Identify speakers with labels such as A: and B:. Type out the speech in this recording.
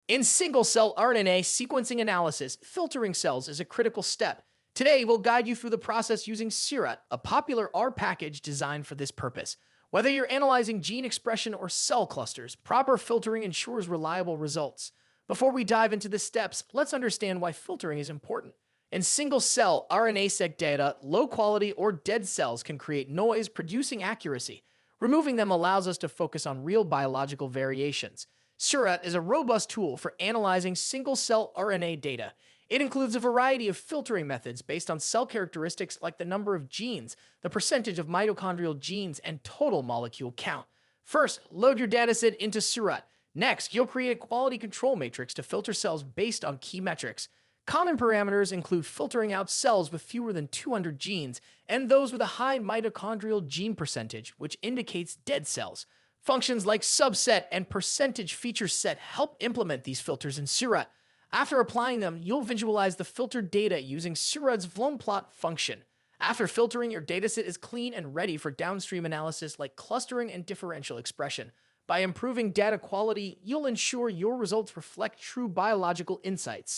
A: In single-cell RNA sequencing analysis, filtering cells is a critical step. Today, we'll guide you through the process using Seurat, a popular R package designed for this purpose. Whether you're analyzing gene expression or cell clusters, proper filtering ensures reliable results. Before we dive into the steps, let's understand why filtering is important. In single-cell RNA-seq data, low-quality or dead cells can create noise, producing accuracy. Removing them allows us to focus on real biological variations. Seurat is a robust tool for analyzing single-cell RNA data. It includes a variety of filtering methods based on cell characteristics like the number of genes, the percentage of mitochondrial genes, and total molecule count. First, load your dataset into Seurat. Next, you'll create a quality control matrix to filter cells based on key metrics. Common parameters include filtering out cells with fewer than 200 genes and those with a high mitochondrial gene percentage, which indicates dead cells. Functions like subset and percentage feature set help implement these filters in Seurat. After applying them, you'll visualize the filtered data using Seurat's plot function. After filtering, your dataset is clean and ready for downstream analysis like clustering and differential expression. By improving data quality, you'll ensure your results reflect true biological insights.